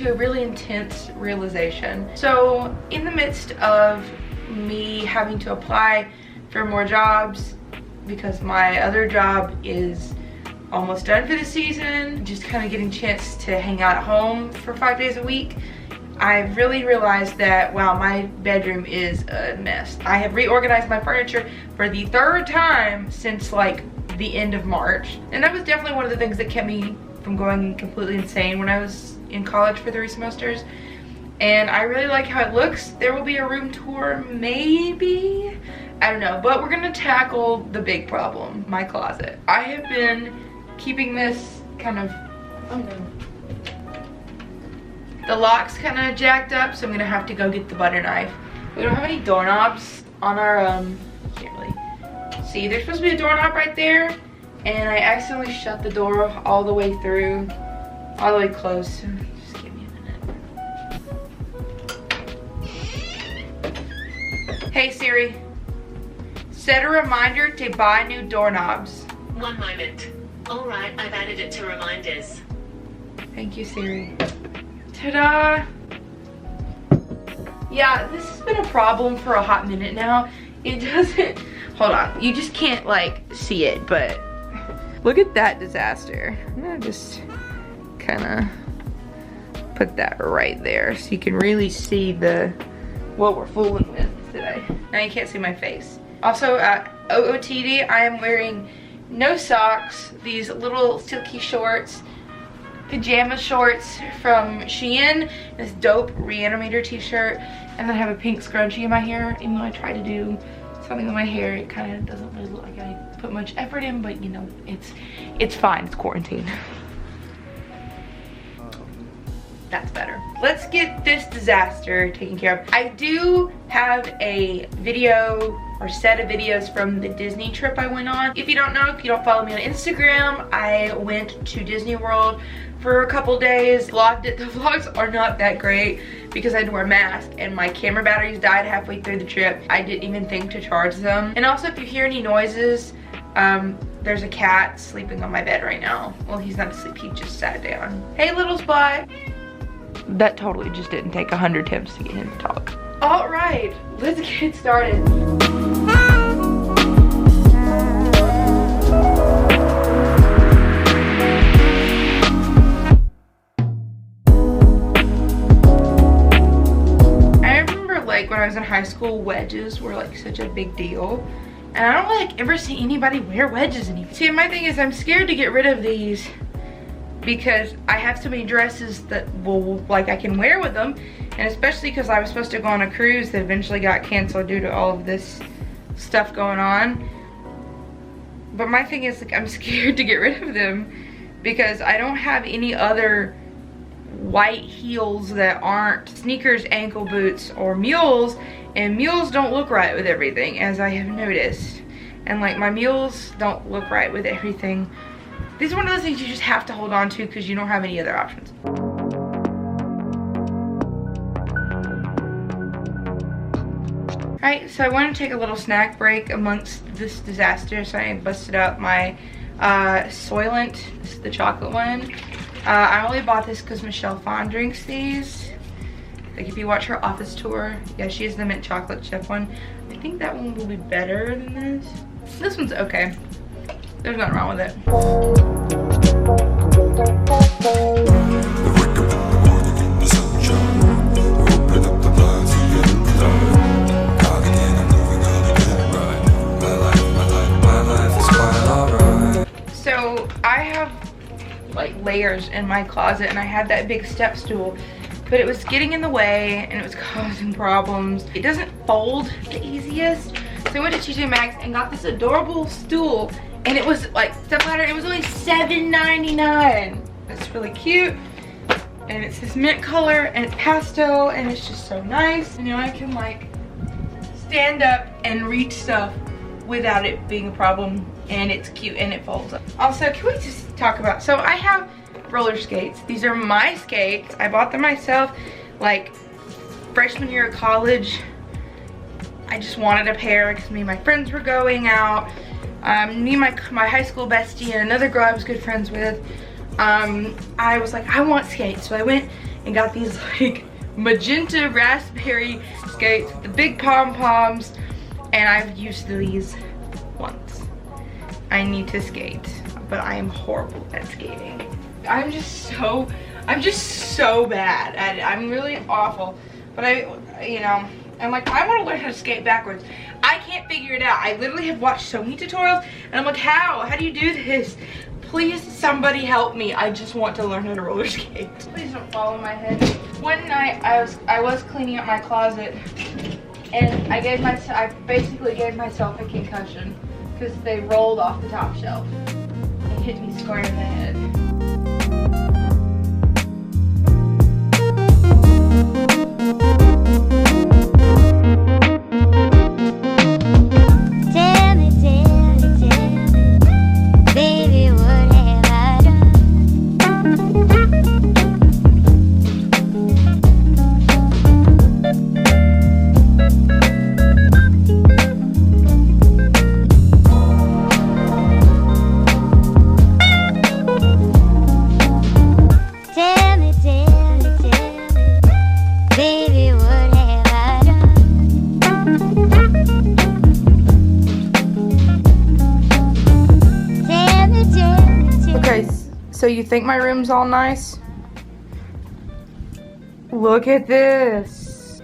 to a really intense realization. So in the midst of me having to apply for more jobs because my other job is almost done for the season, just kind of getting a chance to hang out at home for 5 days a week, I really realized that, wow, my bedroom is a mess. I have reorganized my furniture for the 3rd time since like the end of March. And that was definitely one of the things that kept me from going completely insane when I was in college for 3 semesters. And I really like how it looks. There will be a room tour, maybe? I don't know, but we're gonna tackle the big problem, my closet. I have been keeping this kind of, oh no. The lock's kind of jacked up, so I'm gonna have to go get the butter knife. We don't have any doorknobs on our, can't really see. There's supposed to be a doorknob right there, and I accidentally shut the door all the way through, all the way closed. So just give me a minute. Hey Siri, set a reminder to buy new doorknobs. 1 moment. Alright, I've added it to reminders. Thank you, Siri. Ta-da! Yeah, this has been a problem for a hot minute now. It doesn't, hold on, you just can't like see it, but look at that disaster. I'm gonna just kind of put that right there so you can really see what we're fooling with today. Now you can't see my face. Also, OOTD, I am wearing no socks, these little silky shorts, pajama shorts from Shein, this dope Reanimator t-shirt, and then I have a pink scrunchie in my hair. Even though I try to do something with my hair, it kind of doesn't really look like I put much effort in, but you know, it's fine, it's quarantine. That's better. Let's get this disaster taken care of. I do have a video or set of videos from the Disney trip I went on. If you don't know, if you don't follow me on Instagram, I went to Disney World for a couple days, vlogged it. The vlogs are not that great because I had to wear a mask and my camera batteries died halfway through the trip. I didn't even think to charge them. And also, if you hear any noises, there's a cat sleeping on my bed right now. Well, he's not asleep, he just sat down. Hey, little spot. That totally just didn't take 100 attempts to get him to talk. All right, let's get started. I remember like when I was in high school, wedges were like such a big deal. And I don't like ever see anybody wear wedges anymore. See, my thing is I'm scared to get rid of these because I have so many dresses that will, like, I can wear with them, and especially because I was supposed to go on a cruise that eventually got canceled due to all of this stuff going on. But my thing is, like, I'm scared to get rid of them because I don't have any other white heels that aren't sneakers, ankle boots, or mules, and mules don't look right with everything, as I have noticed. And like, my mules don't look right with everything. These are one of those things you just have to hold on to because you don't have any other options. Alright, so I want to take a little snack break amongst this disaster, so I busted out my Soylent. This is the chocolate one. I only bought this because Michelle Phan drinks these. Like, if you watch her office tour, yeah, she has the mint chocolate chip one. I think that one will be better than this. This one's okay. There's nothing wrong with it. So I have like layers in my closet, and I had that big step stool, but it was getting in the way and it was causing problems. It doesn't fold the easiest. So I went to TJ Maxx and got this adorable stool. And it was like step ladder, it was only $7.99. It's really cute. And it's this mint color and it's pastel and it's just so nice. You know, I can like stand up and reach stuff without it being a problem. And it's cute and it folds up. Also, can we just talk about, so I have roller skates. These are my skates. I bought them myself like freshman year of college. I just wanted a pair because me and my friends were going out. Me and my high school bestie and another girl I was good friends with, I was like, I want skates. So I went and got these like magenta raspberry skates with the big pom-poms, and I've used these once. I need to skate, but I am horrible at skating. I'm just so bad at it. I'm really awful, but I'm like, I want to learn how to skate backwards. I can't figure it out. I literally have watched so many tutorials, and I'm like, how do you do this? Please, somebody help me. I just want to learn how to roller skate. Please don't fall on my head. One night, I was cleaning up my closet, and I basically gave myself a concussion because they rolled off the top shelf and hit me square in the head. So you think my room's all nice? Look at this.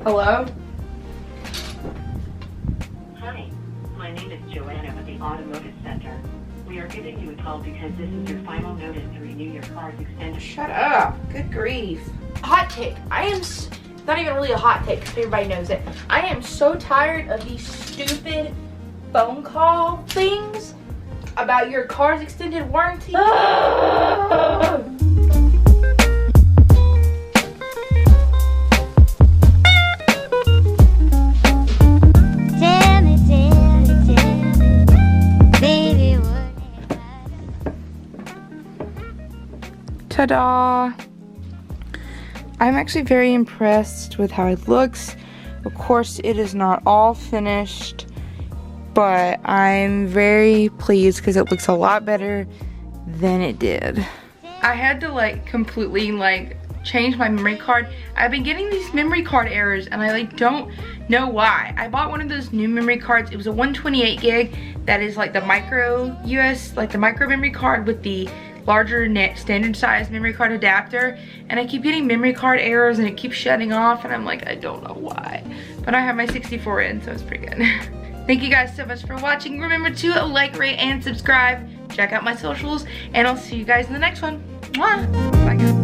Hello? Hi, my name is Joanna with the Automotive Center. We are giving you a call because this is your final notice to renew your car's extended. Shut up. Good grief. Hot take. It's not even really a hot take because everybody knows it. I am so tired of these stupid phone call things about your car's extended warranty. Ta-da! I'm actually very impressed with how it looks. Of course, it is not all finished, but I'm very pleased because it looks a lot better than it did. I had to completely change my memory card. I've been getting these memory card errors and I don't know why. I bought one of those new memory cards. It was a 128 gig that is the micro the micro memory card with the larger standard size memory card adapter, and I keep getting memory card errors and it keeps shutting off, and I'm like, I don't know why. But I have my 64 in, so it's pretty good. Thank you guys so much for watching. Remember to like, rate, and subscribe. Check out my socials, and I'll see you guys in the next one. Mwah! Bye guys.